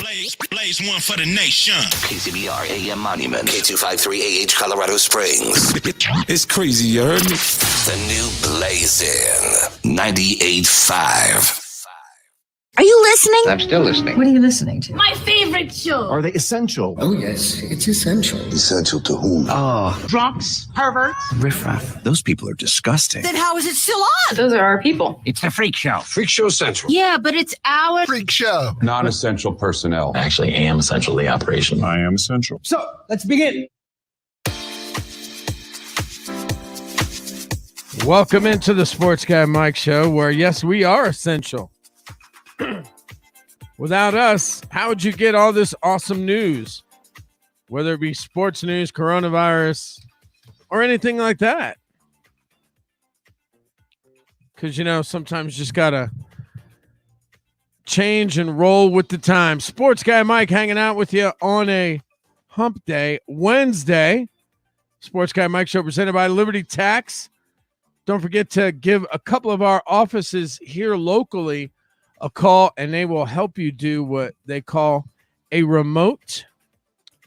Blaze one for the nation. KCBR AM Monument, K253AH Colorado Springs. It's crazy, you heard me? The new Blazin' 98.5. Are you listening? I'm still listening. What are you listening to? My favorite show. Are they essential? Oh, yes, it's essential. Essential to whom? Drunks, perverts. Riffraff. Those people are disgusting. Then how is it still on? Those are our people. It's the Freak Show. Freak Show Central. Yeah, but it's our Freak Show. Non-essential personnel. I actually am essential to the operation. I am essential. So, let's begin. Welcome into the Sports Guy Mike Show, where, yes, we are essential. Without us, how would you get all this awesome news? Whether it be sports news, coronavirus, or anything like that. Because, you know, sometimes you just got to change and roll with the time. Sports Guy Mike hanging out with you on a hump day, Wednesday. Sports Guy Mike Show presented by Liberty Tax. Don't forget to give a couple of our offices here locally a call, and they will help you do what they call a remote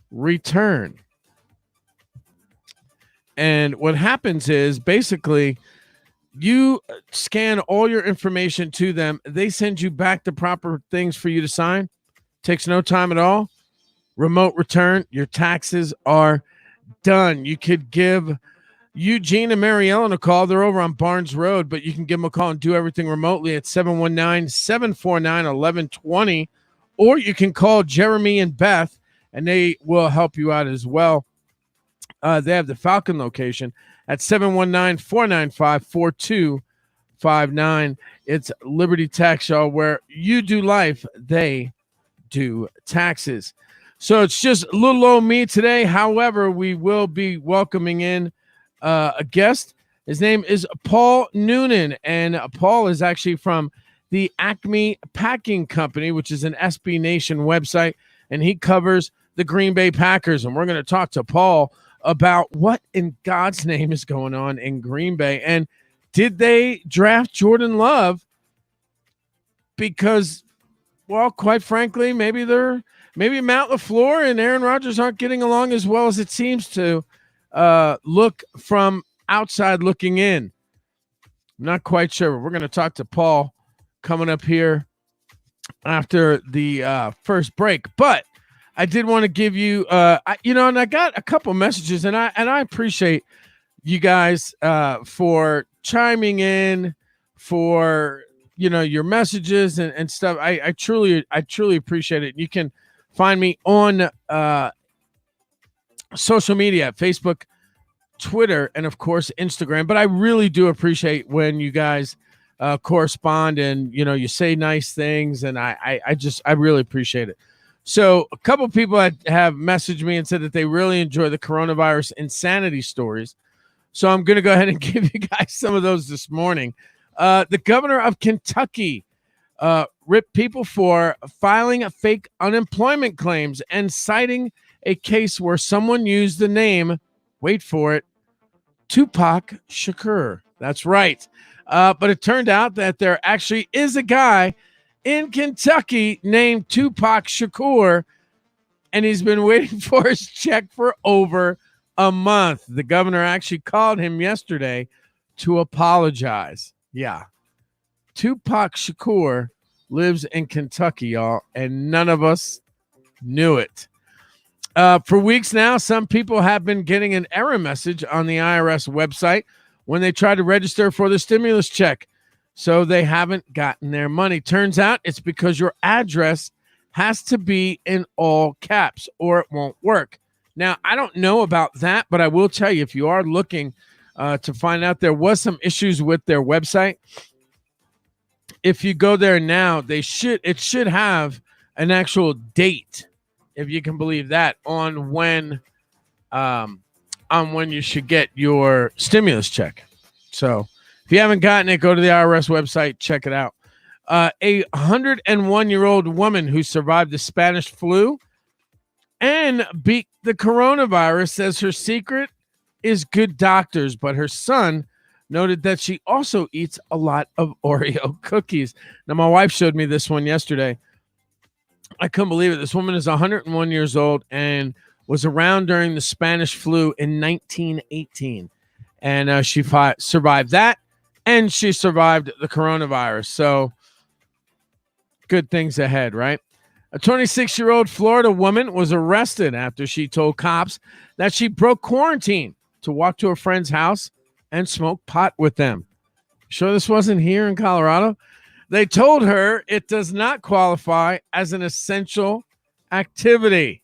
return. And what happens is basically you scan all your information to them. They send you back the proper things for you to sign. Takes no time at all. Remote return. Your taxes are done. You could give Eugene and Mary Ellen a call. They're over on Barnes Road, but you can give them a call and do everything remotely at 719-749-1120, or you can call Jeremy and Beth, and they will help you out as well. They have the Falcon location at 719-495-4259. It's Liberty Tax Show, where you do life, they do taxes. So it's just a little old me today. However, we will be welcoming in a guest. His name is Paul Noonan, and Paul is actually from the Acme Packing Company, which is an SB Nation website, and he covers the Green Bay Packers. And we're going to talk to Paul about what in God's name is going on in Green Bay, and did they draft Jordan Love because, well, quite frankly, maybe Matt LaFleur and Aaron Rodgers aren't getting along as well as it seems to look from outside looking in. I'm not quite sure. We're going to talk to Paul coming up here after the first break. But I did want to give you, and I got a couple messages, and I appreciate you guys for chiming in, for your messages and stuff. I truly appreciate it. You can find me on social media, Facebook, Twitter, and of course Instagram. But I really do appreciate when you guys correspond and you say nice things, and I really appreciate it. So a couple people have messaged me and said that they really enjoy the coronavirus insanity stories. So I'm going to go ahead and give you guys some of those this morning. The governor of Kentucky ripped people for filing fake unemployment claims and citing a case where someone used the name, wait for it, Tupac Shakur. That's right. But it turned out that there actually is a guy in Kentucky named Tupac Shakur, and he's been waiting for his check for over a month. The governor actually called him yesterday to apologize. Yeah. Tupac Shakur lives in Kentucky, y'all, and none of us knew it. For weeks now, some people have been getting an error message on the IRS website when they try to register for the stimulus check. So they haven't gotten their money. Turns out it's because your address has to be in all caps or it won't work. Now, I don't know about that, but I will tell you, if you are looking to find out, there was some issues with their website. If you go there now, it should have an actual date, if you can believe that, on when you should get your stimulus check. So if you haven't gotten it, go to the IRS website, check it out. A 101-year-old woman who survived the Spanish flu and beat the coronavirus says her secret is good doctors, but her son noted that she also eats a lot of Oreo cookies. Now, my wife showed me this one yesterday. I couldn't believe it. This woman is 101 years old and was around during the Spanish flu in 1918. And she survived that, and she survived the coronavirus. So good things ahead, right? A 26-year-old Florida woman was arrested after she told cops that she broke quarantine to walk to a friend's house and smoke pot with them. Sure this wasn't here in Colorado? They told her it does not qualify as an essential activity.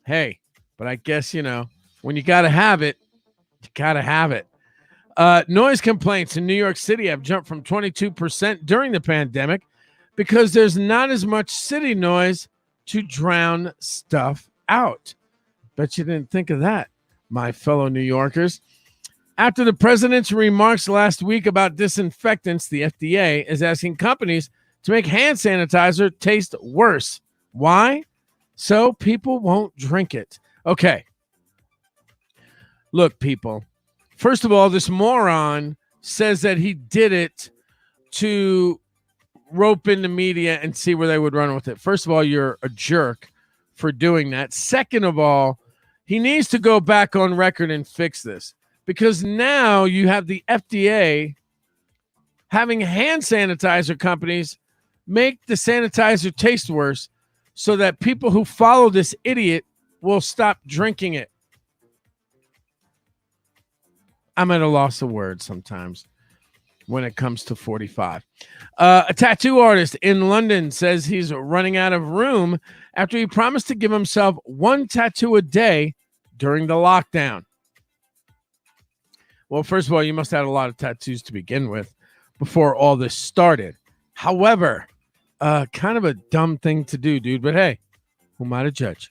Hey, but I guess, when you got to have it, you got to have it. Noise complaints in New York City have jumped from 22% during the pandemic because there's not as much city noise to drown stuff out. Bet you didn't think of that, my fellow New Yorkers. After the president's remarks last week about disinfectants, the FDA is asking companies to make hand sanitizer taste worse. Why? So people won't drink it. Okay. Look, people. First of all, this moron says that he did it to rope in the media and see where they would run with it. First of all, you're a jerk for doing that. Second of all, he needs to go back on record and fix this. Because now you have the FDA having hand sanitizer companies make the sanitizer taste worse so that people who follow this idiot will stop drinking it. I'm at a loss of words sometimes when it comes to 45. A tattoo artist in London says he's running out of room after he promised to give himself one tattoo a day during the lockdown. Well, first of all, you must have had a lot of tattoos to begin with before all this started. However, kind of a dumb thing to do, dude. But hey, who am I to judge?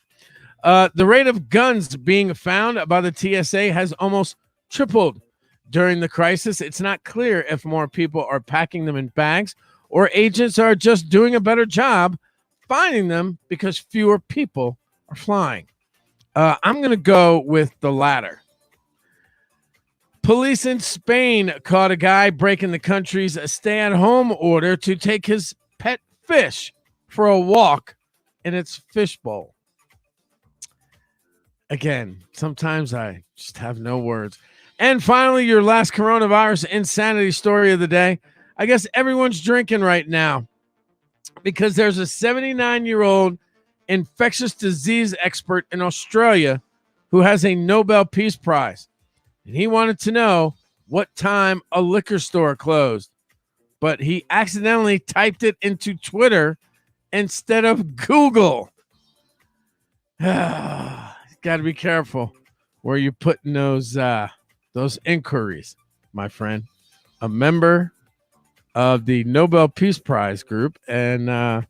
The rate of guns being found by the TSA has almost tripled during the crisis. It's not clear if more people are packing them in bags or agents are just doing a better job finding them because fewer people are flying. I'm going to go with the latter. Police in Spain caught a guy breaking the country's stay-at-home order to take his pet fish for a walk in its fishbowl. Again, sometimes I just have no words. And finally, your last coronavirus insanity story of the day. I guess everyone's drinking right now because there's a 79-year-old infectious disease expert in Australia who has a Nobel Peace Prize. And he wanted to know what time a liquor store closed. But he accidentally typed it into Twitter instead of Google. Got to be careful where you're putting those inquiries, my friend. A member of the Nobel Peace Prize group and, an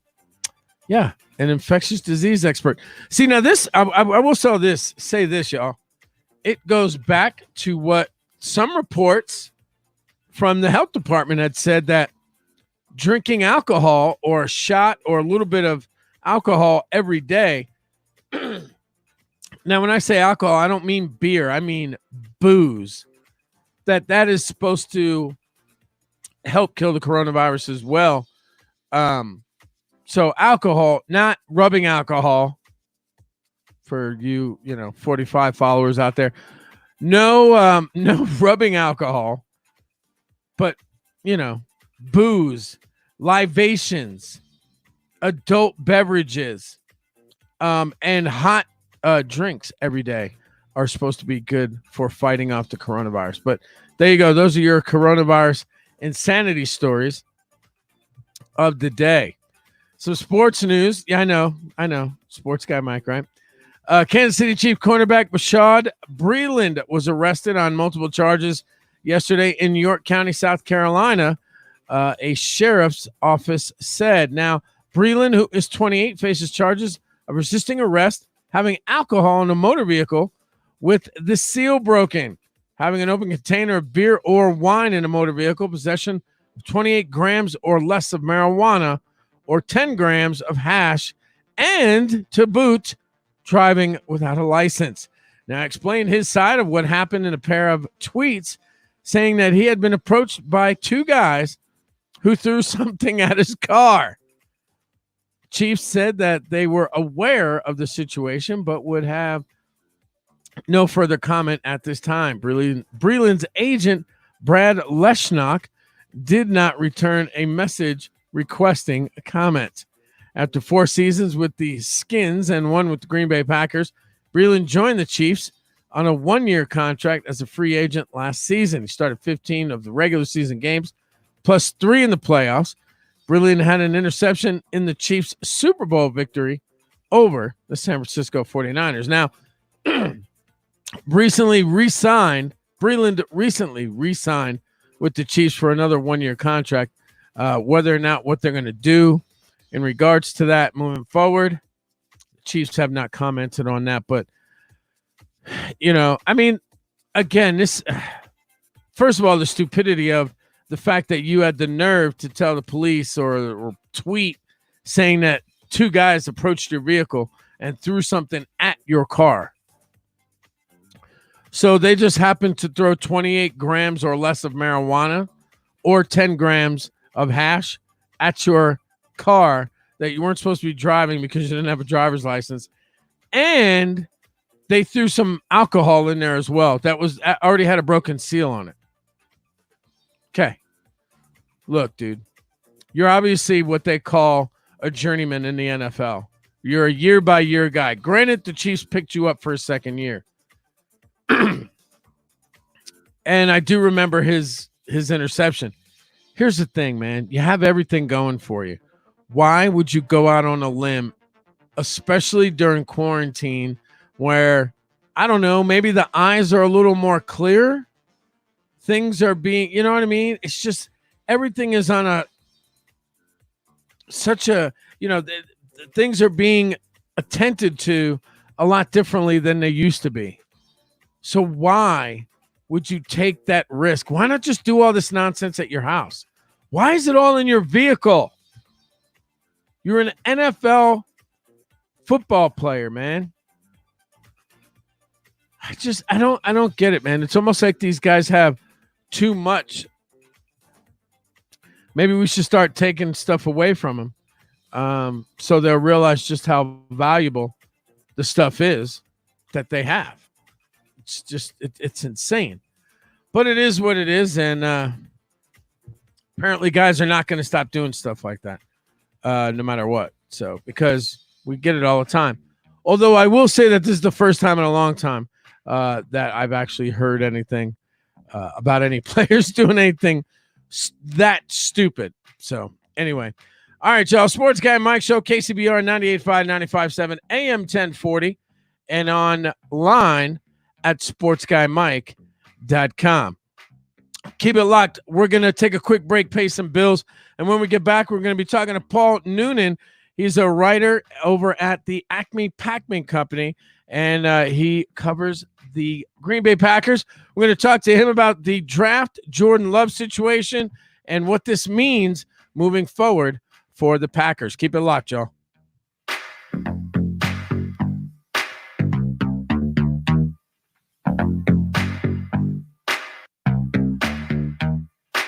infectious disease expert. See, now this, I will say this, y'all. It goes back to what some reports from the health department had said, that drinking alcohol or a shot or a little bit of alcohol every day. Now, when I say alcohol, I don't mean beer. I mean booze. That is supposed to help kill the coronavirus as well. So alcohol, not rubbing alcohol. For you, 45 followers out there, no rubbing alcohol, but booze, libations, adult beverages, and hot drinks every day are supposed to be good for fighting off the coronavirus. But there you go; those are your coronavirus insanity stories of the day. So sports news, yeah, I know, sports guy Mike, right? Kansas City Chief cornerback Bashaud Breland was arrested on multiple charges yesterday in York County, South Carolina, a sheriff's office said. Now, Breland, who is 28, faces charges of resisting arrest, having alcohol in a motor vehicle with the seal broken, having an open container of beer or wine in a motor vehicle, possession of 28 grams or less of marijuana, or 10 grams of hash, and to boot, driving without a license. Now, explained his side of what happened in a pair of tweets, saying that he had been approached by two guys who threw something at his car. Chiefs said that they were aware of the situation, but would have no further comment at this time. Breland's agent, Brad Leschnock, did not return a message requesting a comment. After 4 seasons with the Skins and 1 with the Green Bay Packers, Breland joined the Chiefs on a 1-year contract as a free agent last season. He started 15 of the regular season games, plus 3 in the playoffs. Breland had an interception in the Chiefs' Super Bowl victory over the San Francisco 49ers. Now, Breland recently re-signed with the Chiefs for another 1-year contract. Whether or not what they're going to do in regards to that moving forward, the Chiefs have not commented on that. But, I mean, again, this, first of all, the stupidity of the fact that you had the nerve to tell the police or tweet saying that 2 guys approached your vehicle and threw something at your car. So they just happened to throw 28 grams or less of marijuana or 10 grams of hash at your car that you weren't supposed to be driving because you didn't have a driver's license. And they threw some alcohol in there as well. That was already had a broken seal on it. Okay. Look, dude, you're obviously what they call a journeyman in the NFL. You're a year-by-year guy. Granted, the Chiefs picked you up for a second year. And I do remember his interception. Here's the thing, man. You have everything going for you. Why would you go out on a limb, especially during quarantine where, I don't know, maybe the eyes are a little more clear? Things are being, you know what I mean? It's just everything is on things are being attended to a lot differently than they used to be. So why would you take that risk? Why not just do all this nonsense at your house? Why is it all in your vehicle? You're an NFL football player, man. I don't get it, man. It's almost like these guys have too much. Maybe we should start taking stuff away from them, so they'll realize just how valuable the stuff is that they have. It's just it's insane, but it is what it is, and apparently guys are not going to stop doing stuff like that, no matter what. So because we get it all the time. Although I will say that this is the first time in a long time that I've actually heard anything about any players doing anything that stupid. So anyway, all right, y'all. Sports Guy Mike Show, KCBR 98.5, 95.7, AM 1040, and online at SportsGuyMike.com. Keep it locked. We're going to take a quick break, pay some bills, and when we get back, we're going to be talking to Paul Noonan. He's a writer over at the Acme Packman Company, and he covers the Green Bay Packers. We're going to talk to him about the draft, Jordan Love situation, and what this means moving forward for the Packers. Keep it locked, y'all.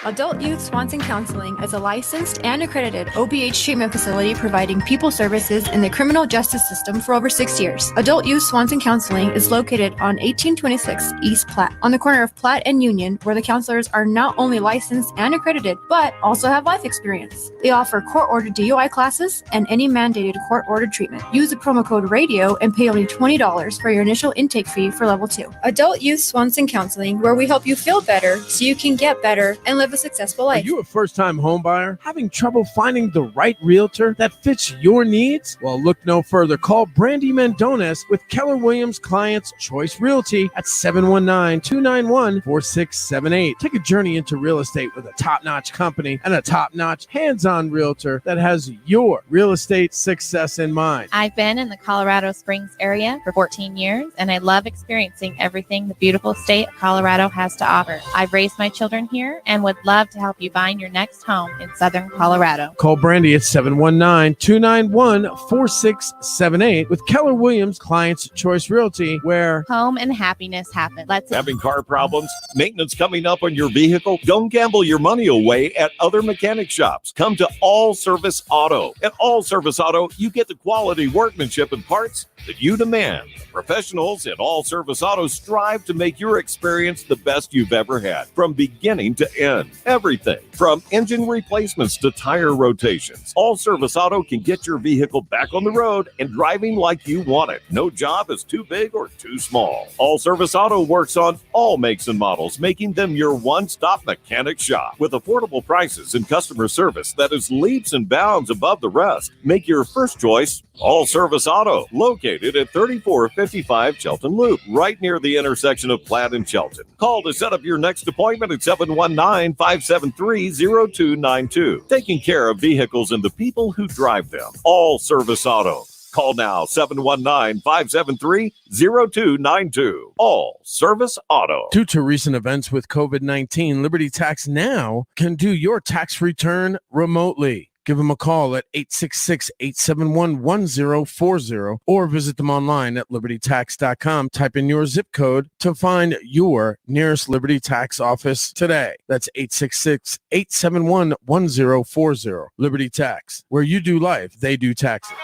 Adult Youth Swanson Counseling is a licensed and accredited OBH treatment facility providing people services in the criminal justice system for over 6 years. Adult Youth Swanson Counseling is located on 1826 East Platte, on the corner of Platte and Union, where the counselors are not only licensed and accredited, but also have life experience. They offer court-ordered DUI classes and any mandated court-ordered treatment. Use the promo code RADIO and pay only $20 for your initial intake fee for level 2. Adult Youth Swanson Counseling, where we help you feel better so you can get better and live a successful life. Are you a first-time home buyer having trouble finding the right realtor that fits your needs? Well, look no further. Call Brandy Mendones with Keller Williams Clients Choice Realty at 719-291-4678. Take a journey into real estate with a top-notch company and a top-notch hands-on realtor that has your real estate success in mind. I've been in the Colorado Springs area for 14 years, and I love experiencing everything the beautiful state of Colorado has to offer. I've raised my children here and would love to help you find your next home in Southern Colorado. Call Brandy at 719-291-4678 with Keller Williams Clients Choice Realty, where Home and happiness happen. Let's Having car problems? Maintenance coming up on your vehicle? Don't gamble your money away at other mechanic shops. Come to All Service Auto. At All Service Auto, you get the quality workmanship and parts that you demand. Professionals at All Service Auto strive to make your experience the best you've ever had, from beginning to end. Everything from engine replacements to tire rotations. All Service Auto can get your vehicle back on the road and driving like you want it. No job is too big or too small. All Service Auto works on all makes and models, making them your one-stop mechanic shop. With affordable prices and customer service that is leaps and bounds above the rest, make your first choice All Service Auto, located at 3455 Shelton Loop, right near the intersection of Platt and Shelton. Call to set up your next appointment at 719-573-0292. Taking care of vehicles and the people who drive them. All Service Auto. Call now, 719-573-0292. All Service Auto. due to recent events with COVID-19, Liberty Tax now can do your tax return remotely. Give them a call at 866-871-1040 or visit them online at libertytax.com. Type in your zip code to find your nearest Liberty Tax office today. That's 866-871-1040. Liberty Tax, where you do life, they do taxes.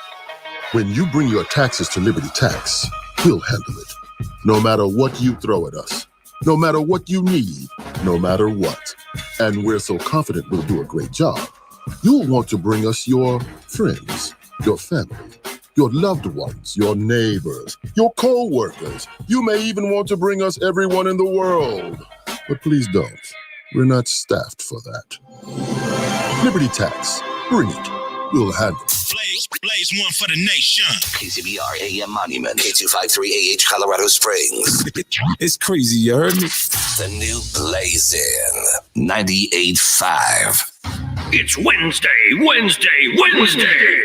When you bring your taxes to Liberty Tax, we'll handle it. No matter what you throw at us, no matter what you need, no matter what. And we're so confident we'll do a great job. You'll want to bring us your friends, your family, your loved ones, your neighbors, your co-workers. You may even want to bring us everyone in the world. But please don't. We're not staffed for that. Liberty Tax. Bring it. We'll handle it. Blaze one for the nation. KCBR AM Monument, K253AH Colorado Springs. It's crazy, you heard me? The new Blazin' 98.5. It's Wednesday.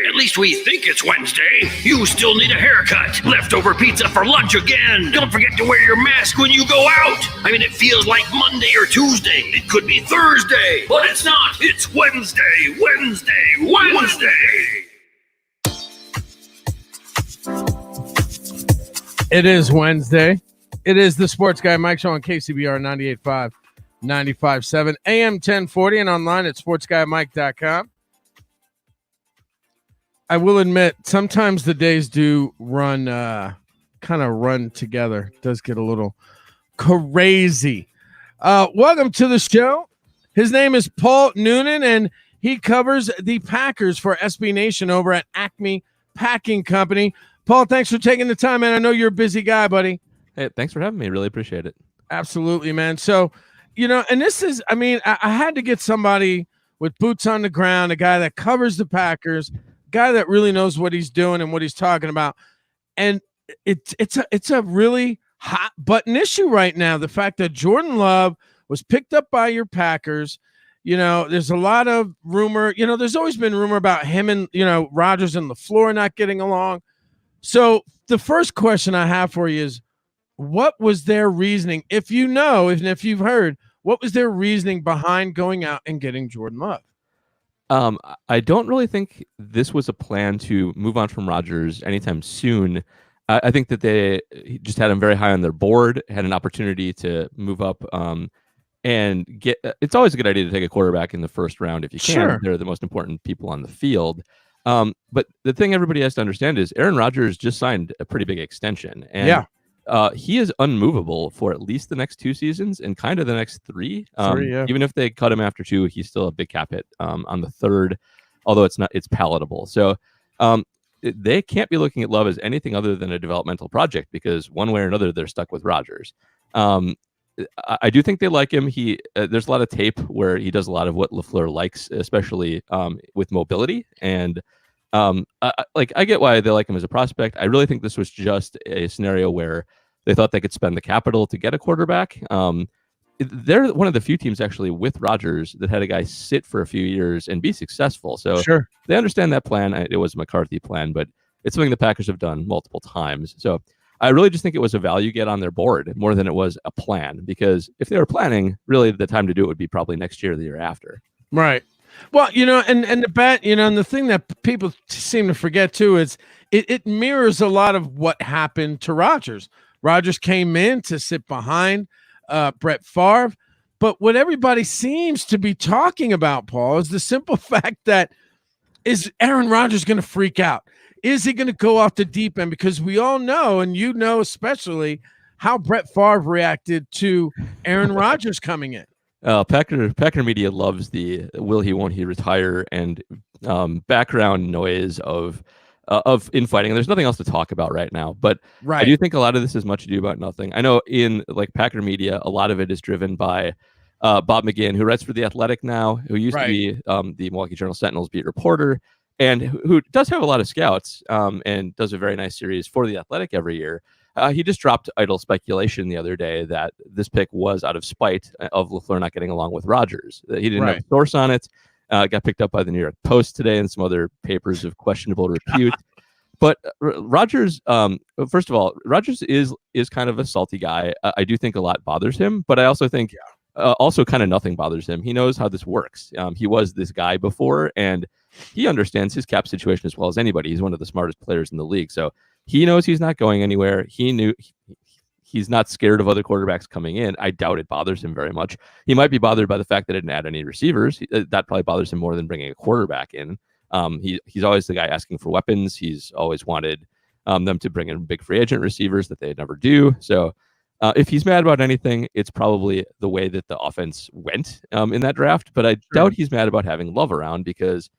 At least we think it's Wednesday. You still need a haircut. Leftover pizza for lunch again. Don't forget to wear your mask when you go out. I mean, it feels like Monday or Tuesday. It could be Thursday, but it's not. It's Wednesday. It is Wednesday. It is the Sports Guy Mike Show on KCBR 98.5, 95.7, AM 1040, and online at SportsGuyMike.com. I will admit, sometimes the days do run, kind of run together. It does get a little crazy. Welcome to the show. His name is Paul Noonan, and he covers the Packers for SB Nation over at Acme Packing Company. Paul, thanks for taking the time, man. I know you're a busy guy, buddy. Hey, thanks for having me. Really appreciate it. Absolutely, man. So, you know, and this is, I mean, I had to get somebody with boots on the ground, a guy that covers the Packers, a guy that really knows what he's doing and what he's talking about. And it's a really hot button issue right now. The fact that Jordan Love was picked up by your Packers. You know, there's a lot of rumor. You know, there's always been rumor about him and, you know, Rodgers and LaFleur not getting along. So the first question I have for you is, what was their reasoning? If you know, if you've heard, what was their reasoning behind going out and getting Jordan Love? I don't really think this was a plan to move on from Rodgers anytime soon. I think that they just had him very high on their board, had an opportunity to move up and get. It's always a good idea to take a quarterback in the first round if you can. Sure. They're the most important people on the field. But the thing everybody has to understand is Aaron Rodgers just signed a pretty big extension, and he is unmovable for at least the next 2 seasons and kind of the next 3. Even if they cut him after 2, he's still a big cap hit on the 3rd, although it's palatable. So they can't be looking at Love as anything other than a developmental project, because one way or another they're stuck with Rodgers. I do think they like him. There's a lot of tape where he does a lot of what LaFleur likes, especially with mobility. And I get why they like him as a prospect. I really think this was just a scenario where they thought they could spend the capital to get a quarterback. They're one of the few teams actually with Rodgers that had a guy sit for a few years and be successful. So they understand that plan. It was a McCarthy plan, but it's something the Packers have done multiple times. So I really just think it was a value get on their board more than it was a plan, because if they were planning, really the time to do it would be probably next year or the year after. Right. Well, and the bet, and the thing that people seem to forget too is it mirrors a lot of what happened to Rodgers. Rodgers came in to sit behind Brett Favre. But what everybody seems to be talking about, Paul, is the simple fact that is Aaron Rodgers going to freak out? Is he going to go off the deep end? Because we all know, and especially, how Brett Favre reacted to Aaron Rodgers coming in. Packer media loves the will he, won't he retire and background noise of infighting. There's nothing else to talk about right now, but I do think a lot of this is much ado about nothing. I know in Packer media, a lot of it is driven by Bob McGinn, who writes for The Athletic now, who used to be the Milwaukee Journal Sentinel's beat reporter, and who does have a lot of scouts and does a very nice series for The Athletic every year. He just dropped idle speculation the other day that this pick was out of spite of LaFleur not getting along with Rodgers. He didn't have a source on it. Got picked up by the New York Post today and some other papers of questionable repute. But Rodgers, first of all, Rodgers is kind of a salty guy. I do think a lot bothers him, but I also think also kind of nothing bothers him. He knows how this works. He was this guy before, and he understands his cap situation as well as anybody. He's one of the smartest players in the league. So he knows he's not going anywhere. He's not scared of other quarterbacks coming in. I doubt it bothers him very much. He might be bothered by the fact that it didn't add any receivers. That probably bothers him more than bringing a quarterback in. He's always the guy asking for weapons. He's always wanted them to bring in big free agent receivers that they never do. So if he's mad about anything, it's probably the way that the offense went in that draft. But I doubt he's mad about having Love around, because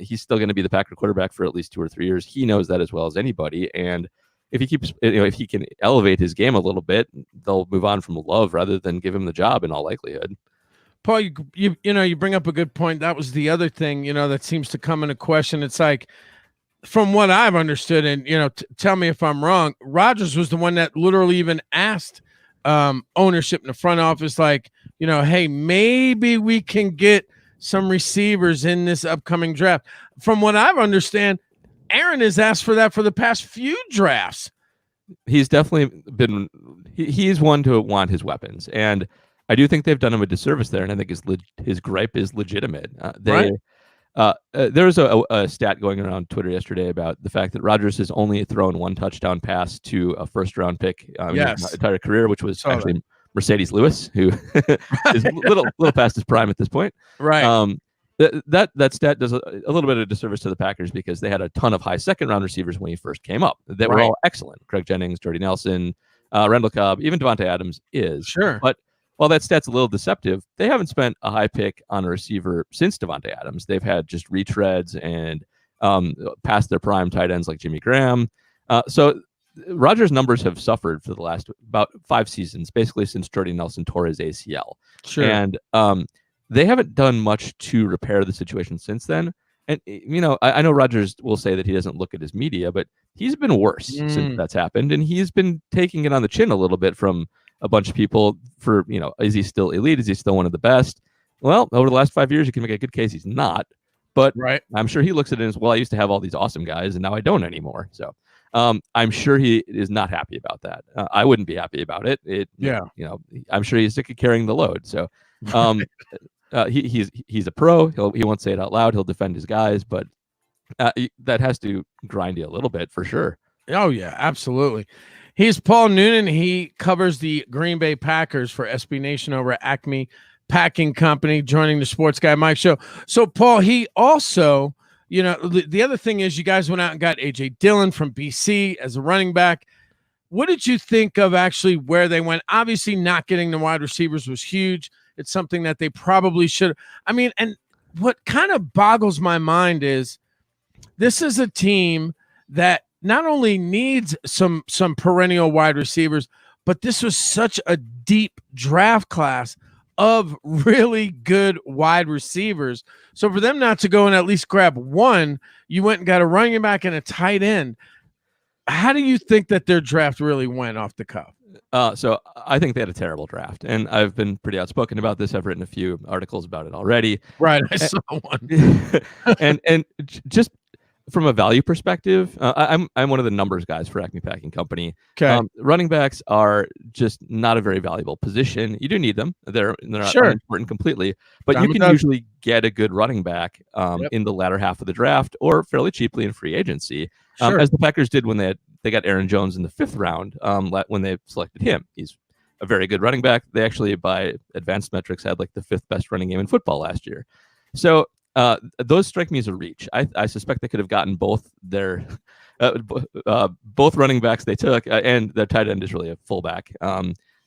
he's still going to be the Packer quarterback for at least 2 or 3 years. He knows that as well as anybody. And if he keeps, if he can elevate his game a little bit, they'll move on from Love rather than give him the job in all likelihood. Paul, you bring up a good point. That was the other thing, that seems to come into question. It's like, from what I've understood, and tell me if I'm wrong, Rodgers was the one that literally even asked ownership in the front office, like, hey, maybe we can get some receivers in this upcoming draft. From what I've understand, Aaron has asked for that for the past few drafts. He's definitely been. He's one to want his weapons, and I do think they've done him a disservice there. And I think his gripe is legitimate. There was a stat going around Twitter yesterday about the fact that Rodgers has only thrown 1 touchdown pass to a first-round pick in his entire career, which was actually Mercedes Lewis, who is a little past his prime at this point. Right. That stat does a little bit of disservice to the Packers, because they had a ton of high second-round receivers when he first came up. They were all excellent. Craig Jennings, Jordy Nelson, Randall Cobb, even Devontae Adams is. Sure. But while that stat's a little deceptive, they haven't spent a high pick on a receiver since Devontae Adams. They've had just retreads and past their prime tight ends like Jimmy Graham. So Rodgers' numbers have suffered for the last about 5 seasons, basically since Jordy Nelson tore his ACL. Sure. And they haven't done much to repair the situation since then. And, I know Rodgers will say that he doesn't look at his media, but he's been worse since that's happened. And he's been taking it on the chin a little bit from a bunch of people for, is he still elite? Is he still one of the best? Well, over the last 5 years, you can make a good case he's not. But I'm sure he looks at it as, well, I used to have all these awesome guys, and now I don't anymore. So I'm sure he is not happy about that. I wouldn't be happy about it. I'm sure he's sick of carrying the load. So he's a pro. He won't say it out loud. He'll defend his guys, but that has to grind you a little bit for sure. Oh yeah, absolutely. He's Paul Noonan. He covers the Green Bay Packers for SB Nation over at Acme Packing Company, joining the Sports Guy Mike show. So Paul, he also, the other thing is, you guys went out and got AJ Dillon from BC as a running back. What did you think of actually where they went? Obviously, not getting the wide receivers was huge. It's something that they probably should. And what kind of boggles my mind is, this is a team that not only needs some perennial wide receivers, but this was such a deep draft class of really good wide receivers. So for them not to go and at least grab one, you went and got a running back and a tight end. How do you think that their draft really went off the cuff? So I think they had a terrible draft, and I've been pretty outspoken about this. I've written a few articles about it already. Right, I saw one. and just from a value perspective, I'm one of the numbers guys for Acme Packing Company. Okay. Running backs are just not a very valuable position. You do need them; they're not Sure. unimportant completely, but Time you it can does. usually get a good running back in the latter half of the draft or fairly cheaply in free agency, Sure. as the Packers did when they got Aaron Jones in the 5th round when they selected him. He's a very good running back. They actually, by advanced metrics, had like the 5th best running game in football last year. So. Those strike me as a reach. I suspect they could have gotten both their both running backs they took, and their tight end is really a fullback.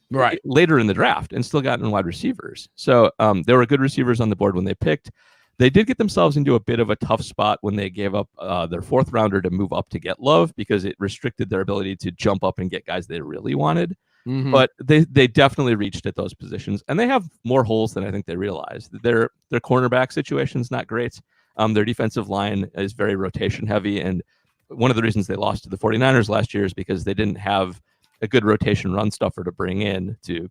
Right. Later in the draft, and still gotten wide receivers. So there were good receivers on the board when they picked. They did get themselves into a bit of a tough spot when they gave up their 4th rounder to move up to get Love, because it restricted their ability to jump up and get guys they really wanted. Mhm. But they definitely reached at those positions, and they have more holes than I think they realized. Their cornerback situation is not great. Their defensive line is very rotation heavy, and one of the reasons they lost to the 49ers last year is because they didn't have a good rotation run stuffer to bring in to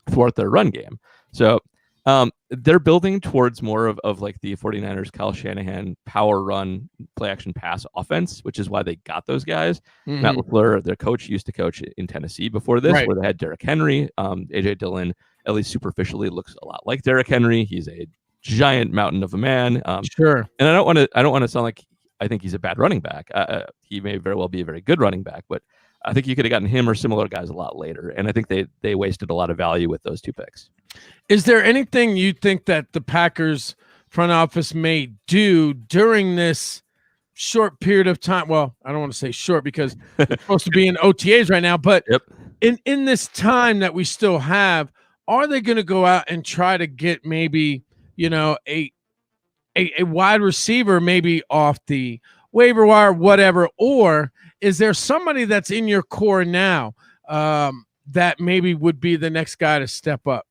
thwart their run game. So they're building towards more of like the 49ers Kyle Shanahan power run play action pass offense, which is why they got those guys. Mhm. Matt LaFleur, their coach, used to coach in Tennessee before this, Right. where they had Derrick Henry. AJ Dillon, at least superficially, looks a lot like Derrick Henry. He's a giant mountain of a man. Sure. And I don't want to sound like I think he's a bad running back. He may very well be a very good running back, but I think you could have gotten him or similar guys a lot later. And I think they wasted a lot of value with those 2 picks. Is there anything you think that the Packers front office may do during this short period of time? Well, I don't want to say short because it's supposed to be in OTAs right now, but in this time that we still have, are they going to go out and try to get maybe, a wide receiver maybe off the waiver wire, whatever, or is there somebody that's in your core now that maybe would be the next guy to step up?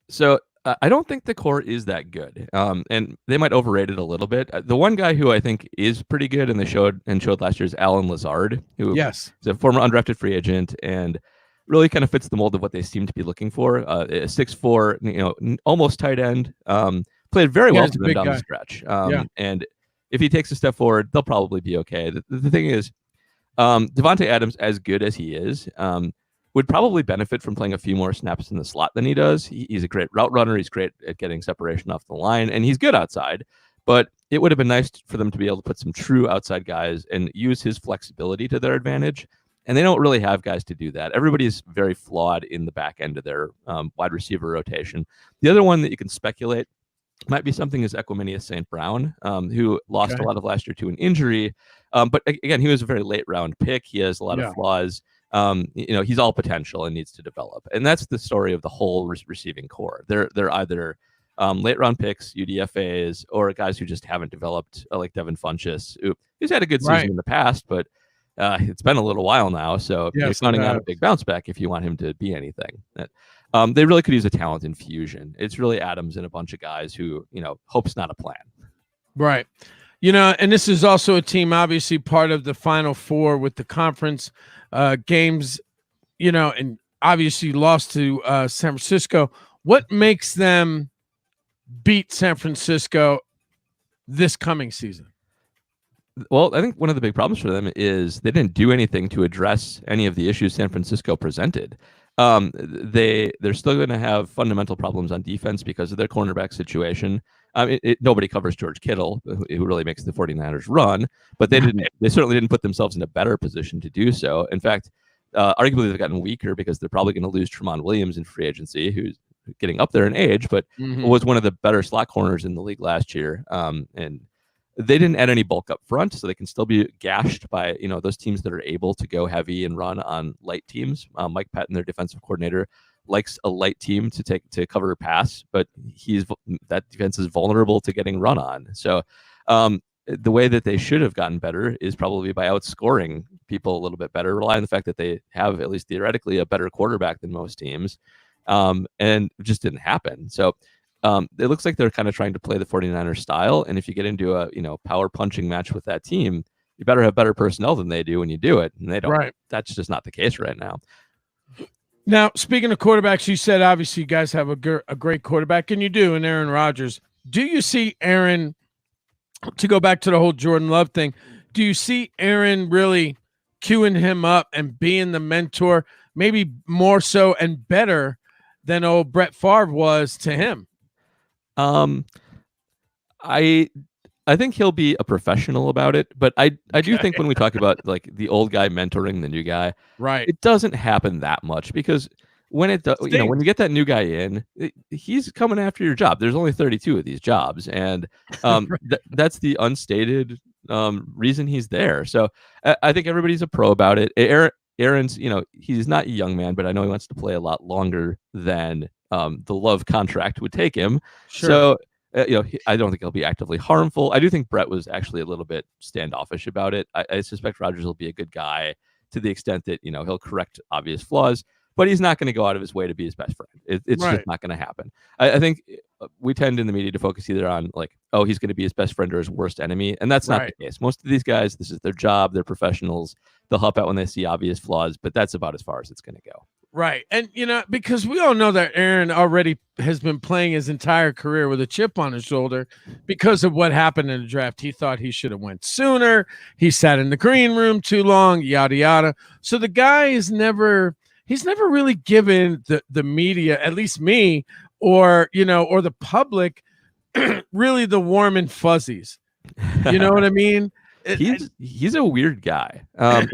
So I don't think the core is that good, and they might overrate it a little bit. The one guy who I think is pretty good, and they showed last year, is Alan Lazard, who is a former undrafted free agent and really kind of fits the mold of what they seem to be looking for. A 6'4", almost tight end. Played very well for them down the stretch. And if he takes a step forward, they'll probably be okay. The thing is, Devontae Adams, as good as he is, would probably benefit from playing a few more snaps in the slot than he does. He's a great route runner. He's great at getting separation off the line, and he's good outside. But it would have been nice for them to be able to put some true outside guys and use his flexibility to their advantage. And they don't really have guys to do that. Everybody's very flawed in the back end of their wide receiver rotation. The other one that you can speculate might be something is Equiminius St. Brown, who lost a lot of last year to an injury. But again, he was a very late round pick. He has a lot of flaws. He's all potential and needs to develop. And that's the story of the whole receiving core. They're either late round picks, UDFAs, or guys who just haven't developed, like Devin Funchess, who's had a good season in the past, but it's been a little while now. So you're counting on a big bounce back if you want him to be anything. They really could use a talent infusion. It's really Adams and a bunch of guys who, hope's not a plan. Right. And this is also a team, obviously part of the Final Four with the conference games, and obviously lost to San Francisco. What makes them beat San Francisco this coming season? Well, I think one of the big problems for them is they didn't do anything to address any of the issues San Francisco presented. They're still going to have fundamental problems on defense because of their cornerback situation. Nobody covers George Kittle, who really makes the 49ers run, but they certainly didn't put themselves in a better position to do so. In fact, arguably they've gotten weaker because they're probably going to lose Tramon Williams in free agency, who's getting up there in age, but was one of the better slot corners in the league last year. And they didn't add any bulk up front, so they can still be gashed by those teams that are able to go heavy and run on light teams. Mike Patton, their defensive coordinator, likes a light team to cover a pass, but that defense is vulnerable to getting run on. So the way that they should have gotten better is probably by outscoring people a little bit better, rely on the fact that they have, at least theoretically, a better quarterback than most teams, and it just didn't happen. So it looks like they're kind of trying to play the 49ers style. And if you get into a, power punching match with that team, you better have better personnel than they do when you do it. And they don't. Right. That's just not the case right now. Now, speaking of quarterbacks, you said obviously you guys have a great quarterback, and you do, in Aaron Rodgers. Do you see Aaron to go back to the whole Jordan Love thing, do you see Aaron really queuing him up and being the mentor, maybe more so and better than old Brett Favre was to him? I think he'll be a professional about it, but I do think when we talk about like the old guy mentoring the new guy, right, it doesn't happen that much because when it does, you know, when you get that new guy in, he's coming after your job. There's only 32 of these jobs, and that's the unstated reason he's there. So I think everybody's a pro about it. Aaron's, you know, he's not a young man, but I know he wants to play a lot longer than the Love contract would take him. Sure. So. You know, I don't think he'll be actively harmful. I do think Brett was actually a little bit standoffish about it. I suspect Rodgers will be a good guy to the extent that, you know, he'll correct obvious flaws, but he's not going to go out of his way to be his best friend. It's just not going to happen. I think we tend in the media to focus either on like, oh, he's going to be his best friend or his worst enemy. And that's not the case. Most of these guys, this is their job. They're professionals. They'll help out when they see obvious flaws, but that's about as far as it's going to go. Right. And, you know, because we all know that Aaron already has been playing his entire career with a chip on his shoulder because of what happened in the draft. He thought he should have went sooner. He sat in the green room too long, yada, yada. So the guy he's never really given the media, at least me, or, you know, or the public, really the warm and fuzzies. You know what I mean? He's a weird guy. And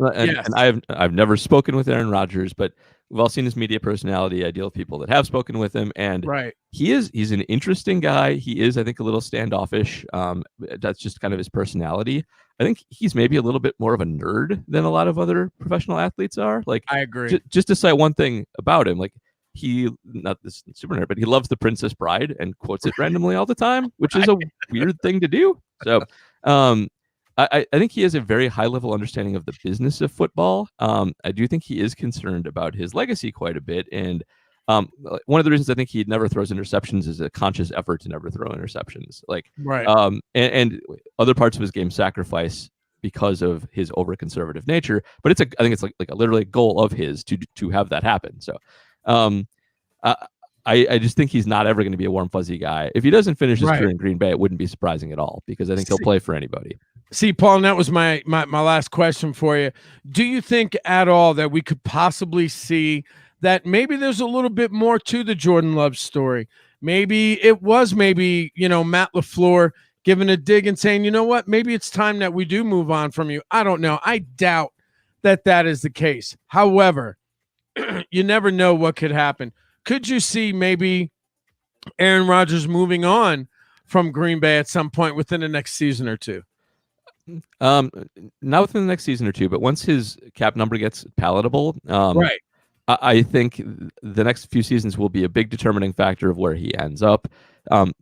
I've never spoken with Aaron Rodgers, but we've all seen his media personality. I deal with people that have spoken with him, and he's an interesting guy. He is, I think, a little standoffish. That's just kind of his personality. I think he's maybe a little bit more of a nerd than a lot of other professional athletes are. Like, I agree. Just to cite one thing about him, like he, not this super nerd, but he loves The Princess Bride and quotes it randomly all the time, which is a weird thing to do. So, I think he has a very high level understanding of the business of football. I do think he is concerned about his legacy quite a bit. And one of the reasons I think he never throws interceptions is a conscious effort to never throw interceptions. Like, and other parts of his game sacrifice because of his over conservative nature. But I think it's like a literally goal of his to have that happen. So I just think he's not ever going to be a warm, fuzzy guy. If he doesn't finish his career in Green Bay, it wouldn't be surprising at all because I think he'll play for anybody. See, Paul, and that was my last question for you. Do you think at all that we could possibly see that maybe there's a little bit more to the Jordan Love story? Maybe it was Matt LaFleur giving a dig and saying, you know what, maybe it's time that we do move on from you. I don't know. I doubt that is the case. However, you never know what could happen. Could you see maybe Aaron Rodgers moving on from Green Bay at some point within the next season or two? Not within the next season or two, but once his cap number gets palatable, I think the next few seasons will be a big determining factor of where he ends up.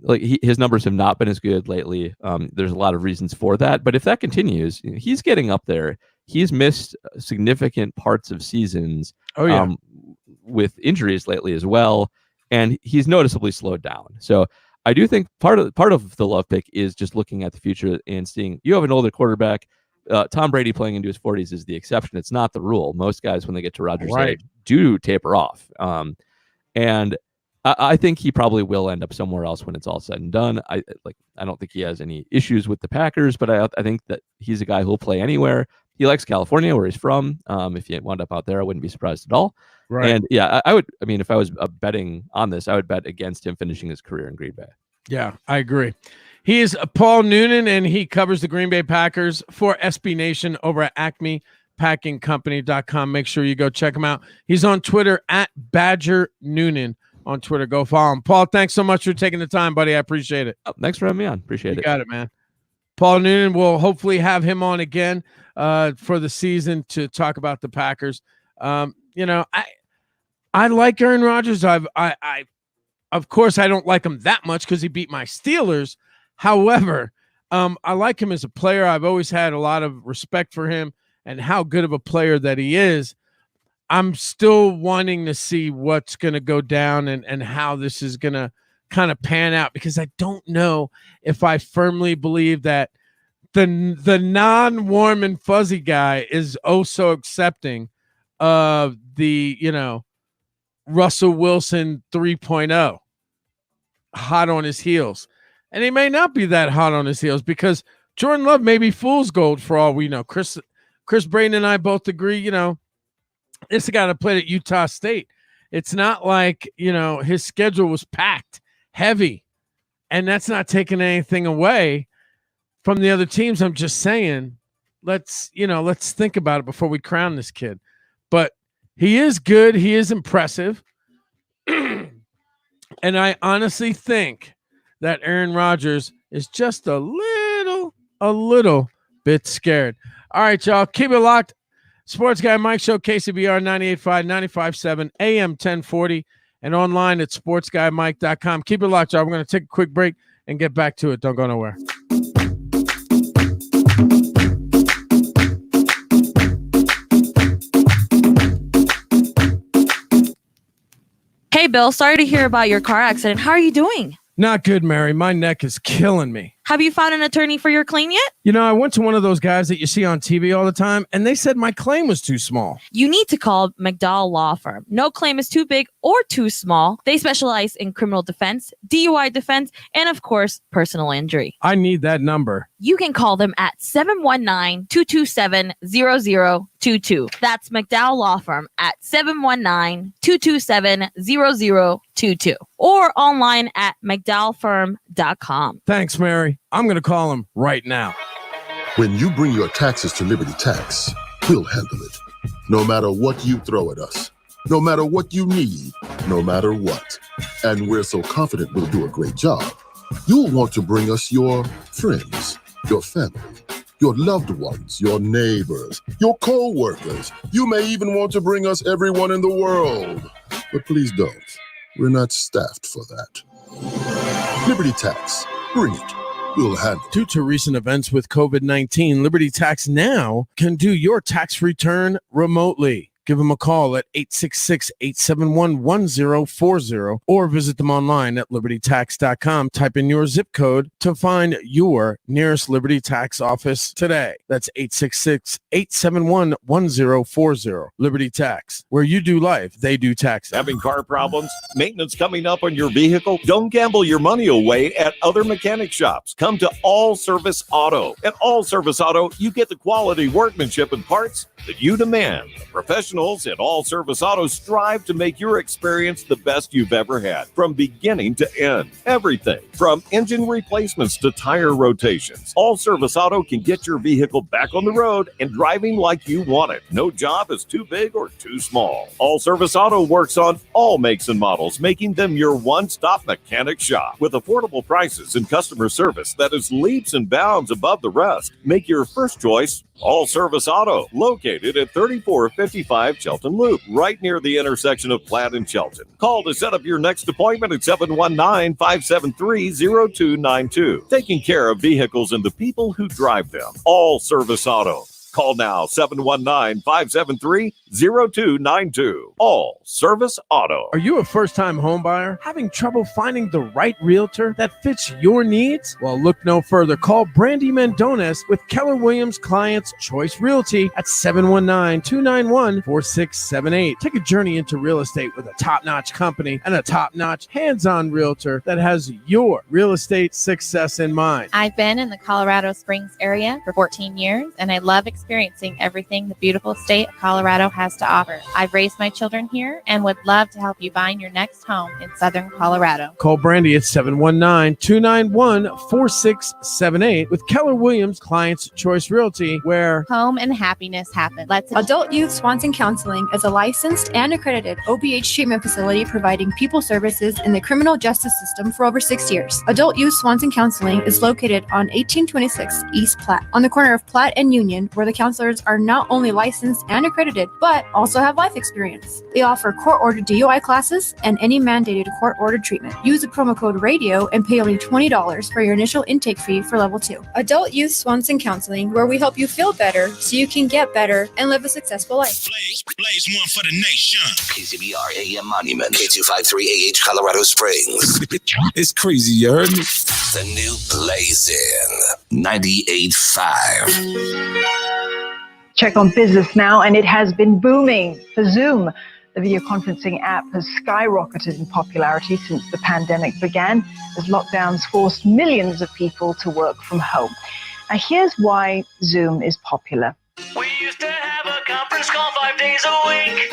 His numbers have not been as good lately. There's a lot of reasons for that, but if that continues, he's getting up there. He's missed significant parts of seasons with injuries lately as well, and he's noticeably slowed down. So I do think part of the Love pick is just looking at the future and seeing you have an older quarterback. Tom Brady playing into his 40s is the exception. It's not the rule. Most guys, when they get to Rodgers' age, do taper off. And I think he probably will end up somewhere else when it's all said and done. I don't think he has any issues with the Packers, but I think that he's a guy who'll play anywhere. He likes California, where he's from. If he wound up out there, I wouldn't be surprised at all. Right. And yeah, I would. I mean, if I was betting on this, I would bet against him finishing his career in Green Bay. Yeah, I agree. He is Paul Noonan, and he covers the Green Bay Packers for SB Nation over at AcmePackingCompany.com. Make sure you go check him out. He's on Twitter at Badger Noonan on Twitter. Go follow him. Paul, thanks so much for taking the time, buddy. I appreciate it. Thanks for having me on. Appreciate it. You got it, man. Paul Noonan, we'll hopefully have him on again for the season to talk about the Packers. I like Aaron Rodgers. Of course, I don't like him that much because he beat my Steelers. However, I like him as a player. I've always had a lot of respect for him and how good of a player that he is. I'm still wanting to see what's going to go down and how this is going to kind of pan out, because I don't know if I firmly believe that the non-warm and fuzzy guy is oh so accepting of the, Russell Wilson 3.0 hot on his heels. And he may not be that hot on his heels, because Jordan Love may be fool's gold for all we know. Chris Braden and I both agree, this guy that played at Utah State. It's not like, his schedule was packed, heavy, and that's not taking anything away from the other teams. I'm just saying, let's think about it before we crown this kid. But he is good. He is impressive. And I honestly think that Aaron Rodgers is just a little bit scared. All right, y'all. Keep it locked. Sports Guy Mike Show, KCBR 98.5, 95.7, AM 1040, and online at sportsguymike.com. Keep it locked, y'all. We're going to take a quick break and get back to it. Don't go nowhere. Hey, Bill, sorry to hear about your car accident. How are you doing? Not good, Mary. My neck is killing me. Have you found an attorney for your claim yet? I went to one of those guys that you see on TV all the time, and they said my claim was too small. You need to call McDowell Law Firm. No claim is too big or too small. They specialize in criminal defense, DUI defense, and of course, personal injury. I need that number. You can call them at 719-227-0022. That's McDowell Law Firm at 719-227-0022 or online at McDowellFirm.com. Thanks, Mary. I'm going to call him right now. When you bring your taxes to Liberty Tax, we'll handle it. No matter what you throw at us, no matter what you need, no matter what. And we're so confident we'll do a great job. You'll want to bring us your friends, your family, your loved ones, your neighbors, your co-workers. You may even want to bring us everyone in the world. But please don't. We're not staffed for that. Liberty Tax. Bring it. We'll handle it. Due to recent events with COVID-19, Liberty Tax now can do your tax return remotely. Give them a call at 866-871-1040 or visit them online at libertytax.com. Type in your zip code to find your nearest Liberty Tax office today. That's 866-871-1040. Liberty Tax, where you do life, they do taxes. Having car problems? Maintenance coming up on your vehicle? Don't gamble your money away at other mechanic shops. Come to All Service Auto. At All Service Auto, you get the quality workmanship and parts that you demand. Professionals at All Service Auto strive to make your experience the best you've ever had, from beginning to end. Everything from engine replacements to tire rotations. All Service Auto can get your vehicle back on the road and driving like you want it. No job is too big or too small. All Service Auto works on all makes and models, making them your one-stop mechanic shop with affordable prices and customer service that is leaps and bounds above the rest. Make your first choice All Service Auto, located at 3455 Chelton Loop, right near the intersection of Platt and Chelton. Call to set up your next appointment at 719-573-0292. Taking care of vehicles and the people who drive them. All Service Auto. Call now, 719-573-0292. All Service Auto. Are you a first-time home buyer having trouble finding the right realtor that fits your needs? Well, look no further. Call Brandy Mendones with Keller Williams Clients Choice Realty at 719-291-4678. Take a journey into real estate with a top-notch company and a top-notch hands-on realtor that has your real estate success in mind. I've been in the Colorado Springs area for 14 years, and I love experiencing everything the beautiful state of Colorado has to offer. I've raised my children here and would love to help you find your next home in Southern Colorado. Call Brandy at 719-291-4678 with Keller Williams Clients Choice Realty, where home and happiness happen. Adult Youth Swanson Counseling is a licensed and accredited OBH treatment facility providing people services in the criminal justice system for over 6 years. Adult Youth Swanson Counseling is located on 1826 East Platte, on the corner of Platte and Union, where the counselors are not only licensed and accredited, but also have life experience. They offer court-ordered DUI classes and any mandated court-ordered treatment. Use the promo code RADIO and pay only $20 for your initial intake fee for level 2. Adult Youth Swanson Counseling, where we help you feel better so you can get better and live a successful life. Blaze one for the nation. KCBR AM Monument, K253AH Colorado Springs. It's crazy, you heard me? The new Blazin' 98.5. Check on business now, and it has been booming for Zoom. The video conferencing app has skyrocketed in popularity since the pandemic began, as lockdowns forced millions of people to work from home. Here's why Zoom is popular. We used to have a conference call 5 days a week.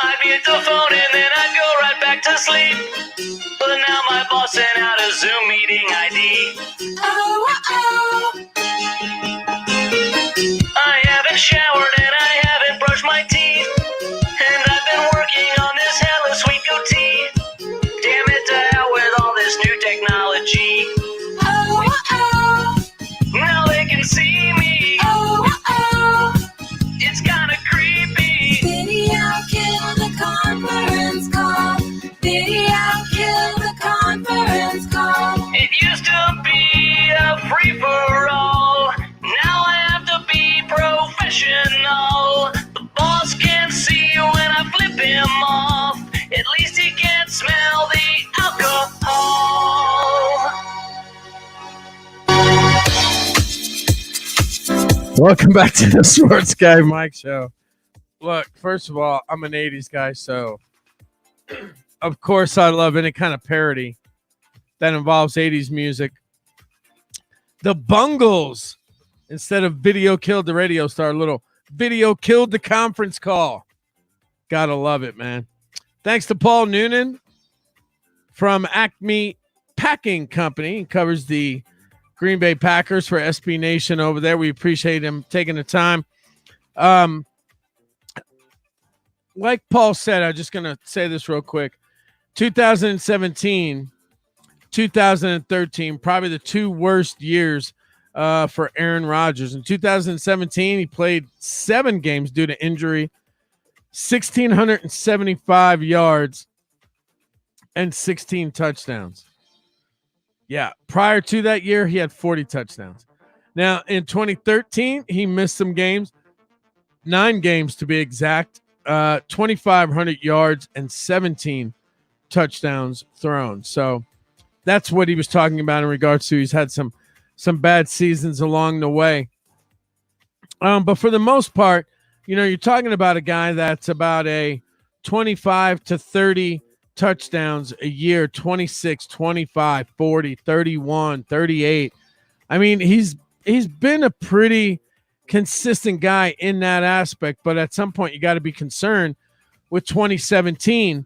I'd mute the phone and then I'd go right back to sleep. But now my boss sent out a Zoom meeting ID. I haven't showered and I haven't brushed my teeth. And I've been working on this hella sweet goatee. Damn it to hell with all this new technology. Now they can see me. It's kinda creepy. Video kill the conference call. Video kill the conference call. It used to be a free-for-all. Now I have to be professional. The boss can't see when I flip him off. At least he can't smell the alcohol. Welcome back to the Sports Guy Mike Show. Look, first of all, I'm an 80s guy, so of course I love any kind of parody that involves 80s music. The Bungles, instead of video killed the radio star, little video killed the conference call. Gotta love it, man. Thanks to Paul Noonan from Acme Packing Company. He covers the Green Bay Packers for SB Nation over there. We appreciate him taking the time. Like Paul said, I'm just going to say this real quick. 2017, 2013, probably the two worst years for Aaron Rodgers. In 2017, he played 7 games due to injury, 1,675 yards, and 16 touchdowns. Yeah, prior to that year, he had 40 touchdowns. Now, in 2013, he missed some games, 9 games to be exact, 2,500 yards and 17 touchdowns thrown. So that's what he was talking about in regards to he's had some bad seasons along the way. But for the most part, you know, you're talking about a guy that's about a 25 to 30 touchdowns a year, 26, 25, 40, 31, 38. I mean, he's been a pretty consistent guy in that aspect, but at some point you got to be concerned with 2017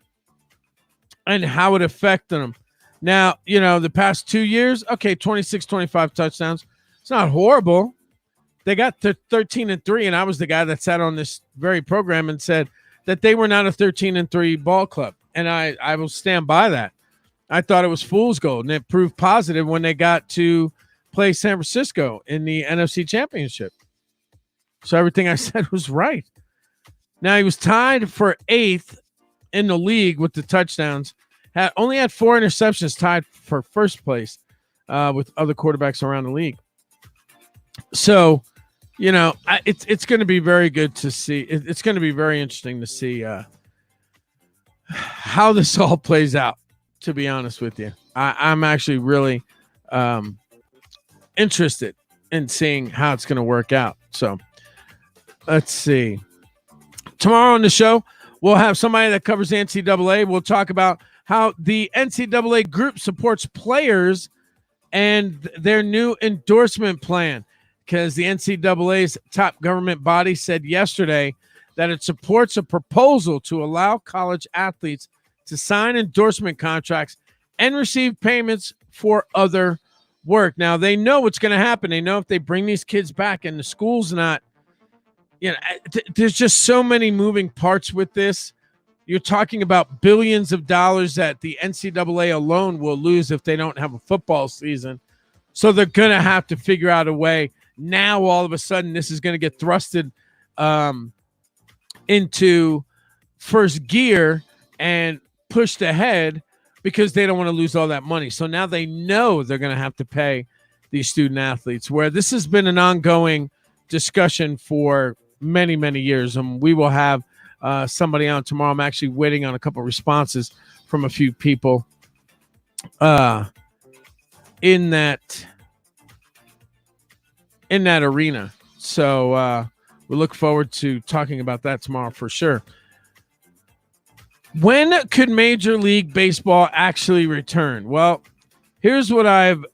and how it affected him. Now, you know, the past 2 years, okay, 26, 25 touchdowns. It's not horrible. They got to 13-3, and I was the guy that sat on this very program and said that they were not a 13-3 ball club. And I will stand by that. I thought it was fool's gold, and it proved positive when they got to play San Francisco in the NFC Championship. So everything I said was right. Now, he was tied for 8th in the league with the touchdowns. Only had 4 interceptions, tied for first place with other quarterbacks around the league. So, you know, it's going to be very good to see. It's going to be very interesting to see how this all plays out, to be honest with you. I'm actually really interested in seeing how it's going to work out. So let's see. Tomorrow on the show, we'll have somebody that covers the NCAA. We'll talk about how the NCAA group supports players and their new endorsement plan, because the NCAA's top government body said yesterday that it supports a proposal to allow college athletes to sign endorsement contracts and receive payments for other work. Now, they know what's going to happen. They know if they bring these kids back and the school's not, you know, there's just so many moving parts with this. You're talking about billions of dollars that the NCAA alone will lose if they don't have a football season. So they're going to have to figure out a way. Now, all of a sudden, this is going to get thrusted into first gear and pushed ahead because they don't want to lose all that money. So now they know they're going to have to pay these student athletes, where this has been an ongoing discussion for many, many years. And we will have somebody on tomorrow. I'm actually waiting on a couple of responses from a few people in that arena. So we look forward to talking about that tomorrow for sure. When could Major League Baseball actually return? Well, here's what I've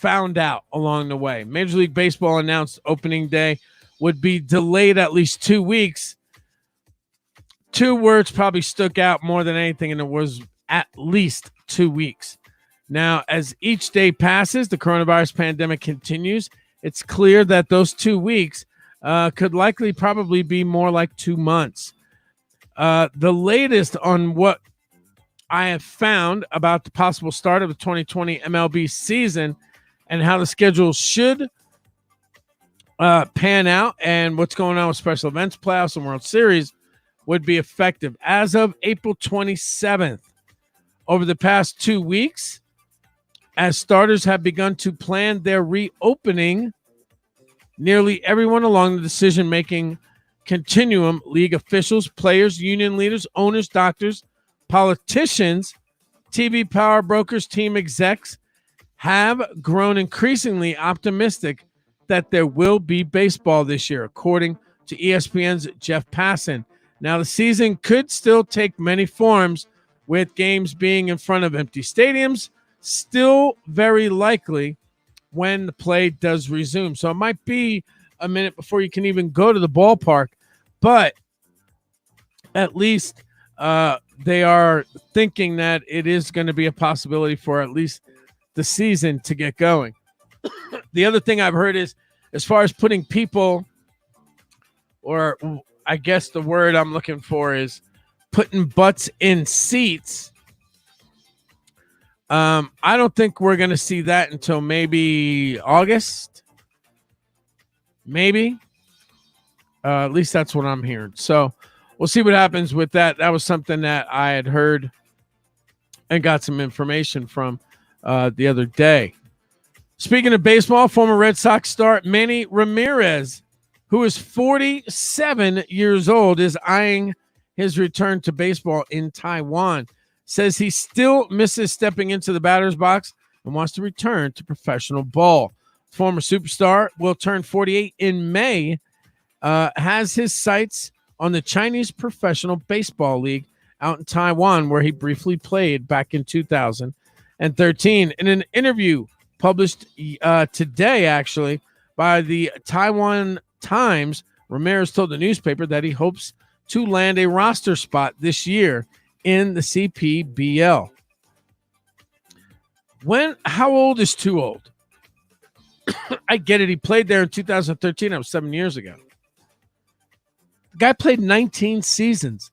found out along the way. Major League Baseball announced opening day would be delayed at least 2 weeks. 2 words probably stuck out more than anything, and it was at least 2 weeks. Now, as each day passes, the coronavirus pandemic continues. It's clear that those 2 weeks could likely probably be more like 2 months. The latest on what I have found about the possible start of the 2020 MLB season and how the schedule should pan out and what's going on with special events, playoffs, and World Series would be effective as of April 27th. Over the past 2 weeks, as starters have begun to plan their reopening, nearly everyone along the decision-making continuum, league officials, players, union leaders, owners, doctors, politicians, TV power brokers, team execs, have grown increasingly optimistic that there will be baseball this year, according to ESPN's Jeff Passan. Now, the season could still take many forms, with games being in front of empty stadiums, still very likely when the play does resume. So it might be a minute before you can even go to the ballpark, but at least they are thinking that it is going to be a possibility for at least the season to get going. The other thing I've heard is, as far as putting people, or I guess the word I'm looking for is putting butts in seats. I don't think we're going to see that until maybe August. Maybe. At least that's what I'm hearing. So we'll see what happens with that. That was something that I had heard and got some information from the other day. Speaking of baseball, former Red Sox star Manny Ramirez, who is 47 years old, is eyeing his return to baseball in Taiwan. Says he still misses stepping into the batter's box and wants to return to professional ball. Former superstar will turn 48 in May, has his sights on the Chinese Professional Baseball League out in Taiwan, where he briefly played back in 2013. In an interview published today, actually, by the Taiwan Times, Ramirez told the newspaper that he hopes to land a roster spot this year in the CPBL. How old is too old? I get it. He played there in 2013. That was 7 years ago. The guy played 19 seasons.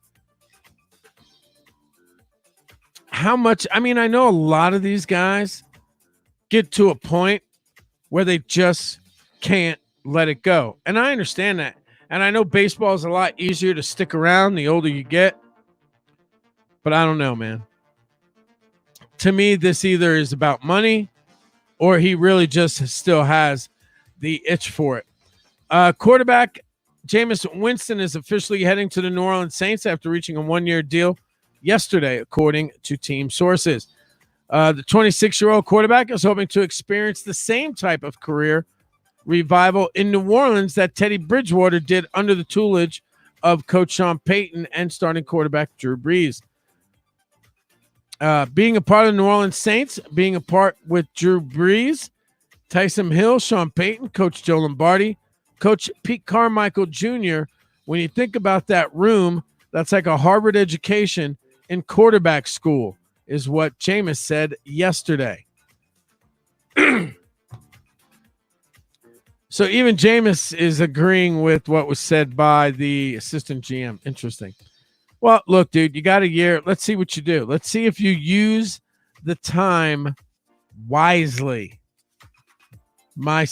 How much? I mean, I know a lot of these guys get to a point where they just can't let it go. And I understand that. And I know baseball is a lot easier to stick around the older you get. But I don't know, man. To me, this either is about money or he really just still has the itch for it. Quarterback Jameis Winston is officially heading to the New Orleans Saints after reaching a 1-year deal yesterday, according to team sources. The 26-year-old quarterback is hoping to experience the same type of career revival in New Orleans that Teddy Bridgewater did under the tutelage of Coach Sean Payton and starting quarterback Drew Brees. Being a part of the New Orleans Saints, being a part with Drew Brees, Taysom Hill, Sean Payton, Coach Joe Lombardi, Coach Pete Carmichael Jr., when you think about that room, that's like a Harvard education in quarterback school, is what Jameis said yesterday. So even Jameis is agreeing with what was said by the assistant GM. Interesting. Well, look, dude, you got a year. Let's see what you do. Let's see if you use the time wisely. My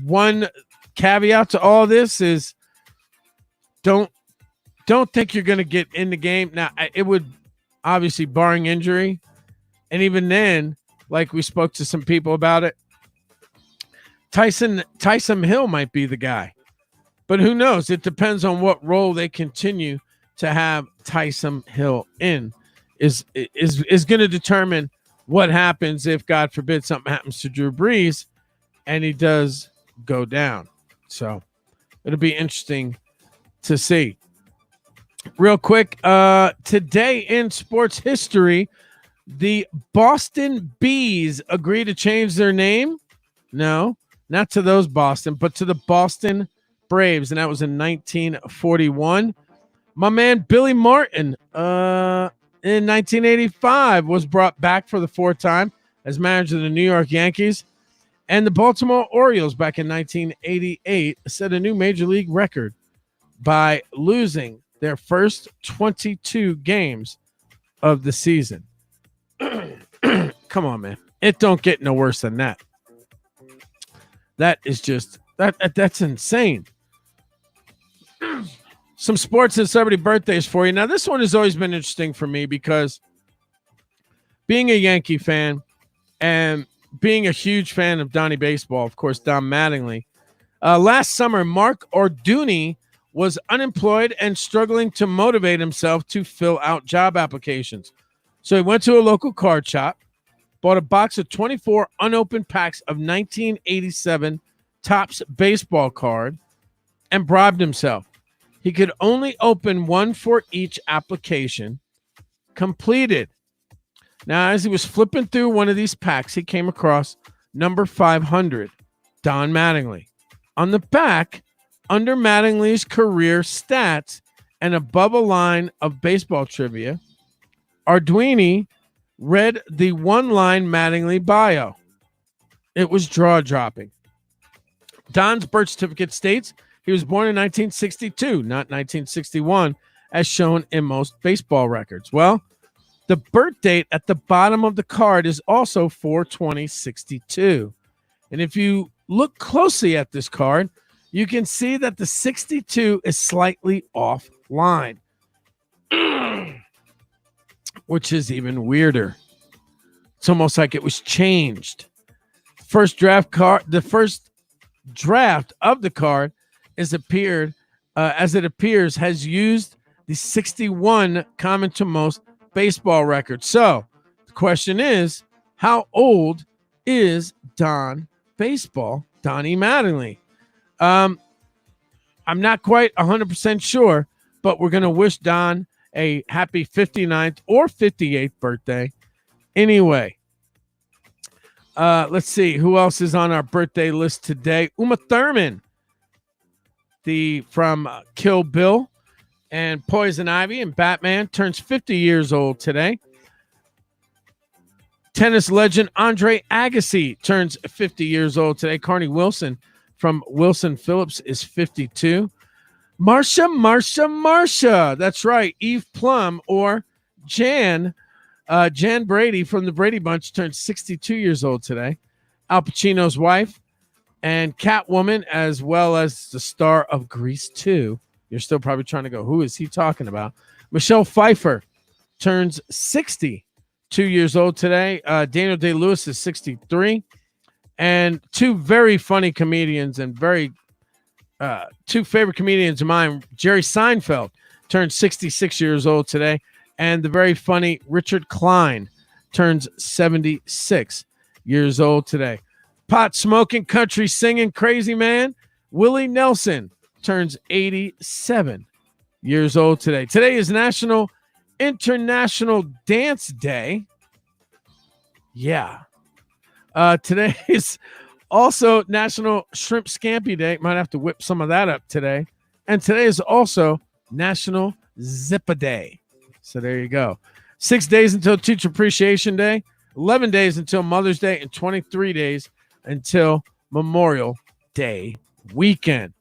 one caveat to all this is don't think you're going to get in the game. Now, it would obviously barring injury. And even then, like we spoke to some people about it, Taysom Hill might be the guy. But who knows? It depends on what role they continue to have Taysom Hill in. Is going to determine what happens if, God forbid, something happens to Drew Brees and he does go down. So it'll be interesting to see. Real quick, today in sports history, The Boston Bees agree to change their name. No, not to those Boston, but to the Boston Braves, and that was in 1941. My man Billy Martin in 1985 was brought back for the fourth time as manager of the New York Yankees. And the Baltimore Orioles back in 1988 set a new major league record by losing their first 22 games of the season. Come on, man. It don't get no worse than that. That is just that's insane. Some sports and celebrity birthdays for you. Now, this one has always been interesting for me because being a Yankee fan and being a huge fan of Donnie Baseball, of course, Don Mattingly. Last summer, Mark Orduni was unemployed and struggling to motivate himself to fill out job applications. So he went to a local card shop, bought a box of 24 unopened packs of 1987 Topps baseball card, and bribed himself. He could only open one for each application completed. Now, as he was flipping through one of these packs, he came across number 500, Don Mattingly. On the back, under Mattingly's career stats and above a line of baseball trivia, Arduini read the one-line Mattingly bio. It was jaw-dropping. Don's birth certificate states he was born in 1962, not 1961, as shown in most baseball records. Well, the birth date at the bottom of the card is also 4/20/62. And if you look closely at this card, you can see that the 62 is slightly offline, which is even weirder. It's almost like it was changed. The first draft of the card as it appears, has used the 61 common to most baseball records. So the question is, how old is Don Baseball, Donnie Mattingly? I'm not quite 100% sure, but we're going to wish Don a happy 59th or 58th birthday. Anyway, let's see who else is on our birthday list today. Uma Thurman, from Kill Bill and Poison Ivy and Batman, turns 50 years old today. Tennis legend Andre Agassi turns 50 years old today. Carney Wilson from Wilson Phillips is 52. Marsha. That's right. Eve Plum, or Jan Brady from the Brady Bunch, turns 62 years old today. Al Pacino's wife and Catwoman, as well as the star of Grease 2. You're still probably trying to go, who is he talking about? Michelle Pfeiffer turns 62 years old today. Daniel Day-Lewis is 63. And two very funny comedians and two favorite comedians of mine, Jerry Seinfeld, turned 66 years old today. And the very funny Richard Klein turns 76 years old today. Pot smoking, country singing, crazy man Willie Nelson turns 87 years old today. Today is International Dance Day. Yeah. Today is also National Shrimp Scampi Day. Might have to whip some of that up today. And today is also National Zippa Day. So there you go. 6 days until Teacher Appreciation Day, 11 days until Mother's Day, and 23 days until Memorial Day weekend.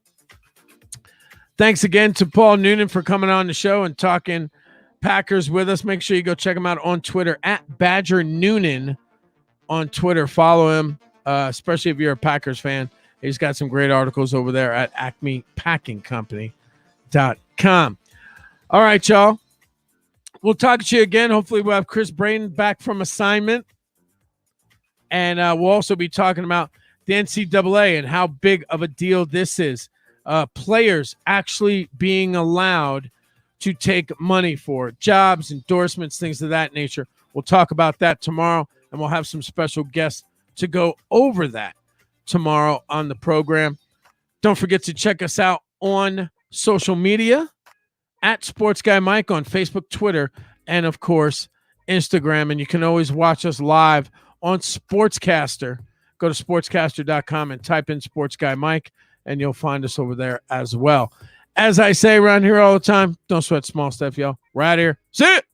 Thanks again to Paul Noonan for coming on the show and talking Packers with us. Make sure you go check him out on Twitter at Badger Noonan on Twitter. Follow him, especially if you're a Packers fan. He's got some great articles over there at acmepackingcompany.com. All right, y'all. We'll talk to you again. Hopefully we'll have Chris Braden back from assignment. And we'll also be talking about the NCAA and how big of a deal this is. Players actually being allowed to take money for jobs, endorsements, things of that nature. We'll talk about that tomorrow, and we'll have some special guests to go over that tomorrow on the program. Don't forget to check us out on social media at SportsGuyMike on Facebook, Twitter, and, of course, Instagram, and you can always watch us live on Sportscaster. Go to sportscaster.com and type in SportsGuyMike, and you'll find us over there as well. As I say around here all the time, don't sweat small stuff, y'all. We're out here. See it.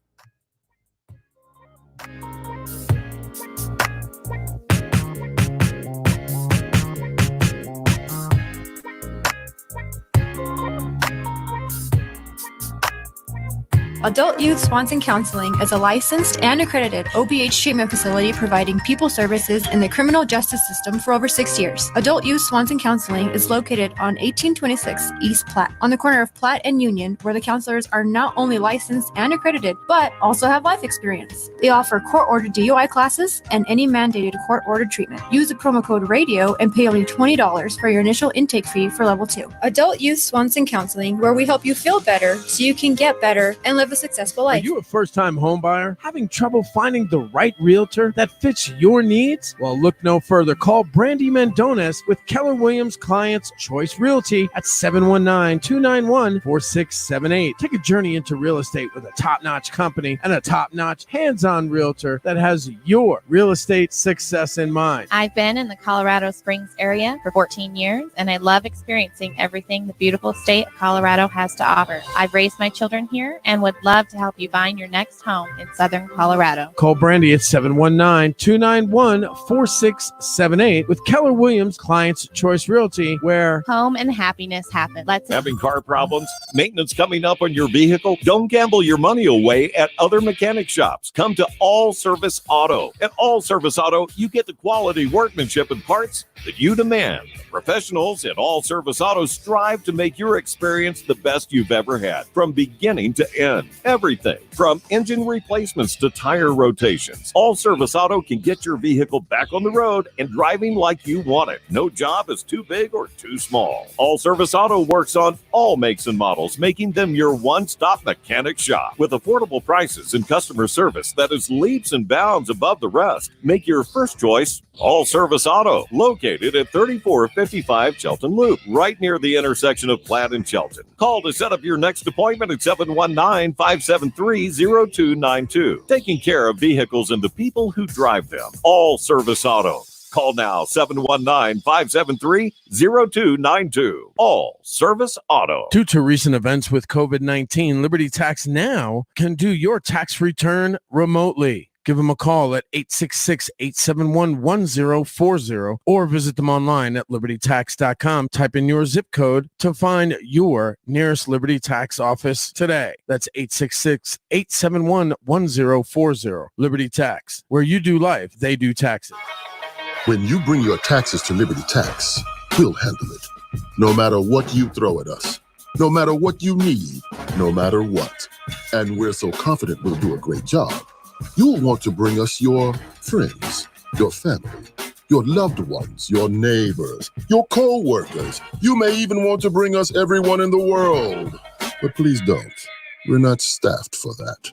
Adult Youth Swanson Counseling is a licensed and accredited OBH treatment facility providing people services in the criminal justice system for over 6 years. Adult Youth Swanson Counseling is located on 1826 East Platte, on the corner of Platte and Union, where the counselors are not only licensed and accredited, but also have life experience. They offer court-ordered DUI classes and any mandated court-ordered treatment. Use the promo code RADIO and pay only $20 for your initial intake fee for level 2. Adult Youth Swanson Counseling, where we help you feel better so you can get better and live a successful life. Are you a first-time home buyer having trouble finding the right realtor that fits your needs? Well, look no further. Call Brandy Mendones with Keller Williams Clients Choice Realty at 719-291-4678. Take a journey into real estate with a top-notch company and a top-notch hands-on realtor that has your real estate success in mind. I've been in the Colorado Springs area for 14 years, and I love experiencing everything the beautiful state of Colorado has to offer. I've raised my children here and would love to help you find your next home in Southern Colorado. Call Brandy at 719-291-4678 with Keller Williams Clients Choice Realty, where home and happiness happen. Having car problems? Maintenance coming up on your vehicle? Don't gamble your money away at other mechanic shops. Come to All Service Auto. At All Service Auto, you get the quality workmanship and parts that you demand. Professionals at All Service Auto strive to make your experience the best you've ever had, from beginning to end. Everything from engine replacements to tire rotations. All Service Auto can get your vehicle back on the road and driving like you want it. No job is too big or too small. All Service Auto works on all makes and models, making them your one-stop mechanic shop. With affordable prices and customer service that is leaps and bounds above the rest, make your first choice All Service Auto, located at 3455 Shelton Loop, right near the intersection of Platte and Shelton. Call to set up your next appointment at 719-573-0292. Taking care of vehicles and the people who drive them. All Service Auto. Call now, 719-573-0292. All Service Auto. due to recent events with COVID-19, Liberty Tax now can do your tax return remotely. Give them a call at 866-871-1040 or visit them online at libertytax.com. Type in your zip code to find your nearest Liberty Tax office today. That's 866-871-1040. Liberty Tax, where you do life, they do taxes. When you bring your taxes to Liberty Tax, we'll handle it. No matter what you throw at us, no matter what you need, no matter what. And we're so confident we'll do a great job. You'll want to bring us your friends, your family, your loved ones, your neighbors, your co-workers. You may even want to bring us everyone in the world. But please don't. We're not staffed for that.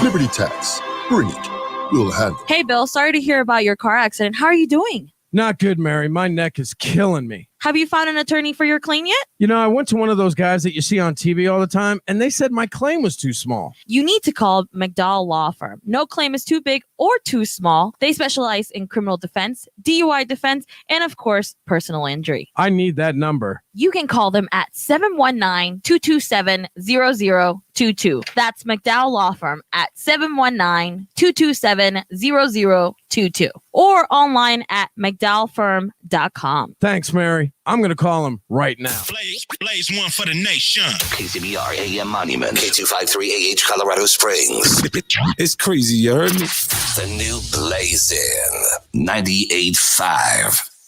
Liberty Tax. Bring it. We'll handle it. Hey, Bill, sorry to hear about your car accident. How are you doing? Not good, Mary. My neck is killing me. Have you found an attorney for your claim yet? You know, I went to one of those guys that you see on TV all the time, and they said my claim was too small. You need to call McDowell Law Firm. No claim is too big or too small. They specialize in criminal defense, DUI defense, and of course, personal injury. I need that number. You can call them at 719-227-0022. That's McDowell Law Firm at 719-227-0022 or online at McDowellFirm.com. Thanks, Mary. I'm going to call him right now. Blaze one for the nation. KCBR AM Monument, K253AH Colorado Springs. It's crazy, you heard me? The new Blazin' 98.5.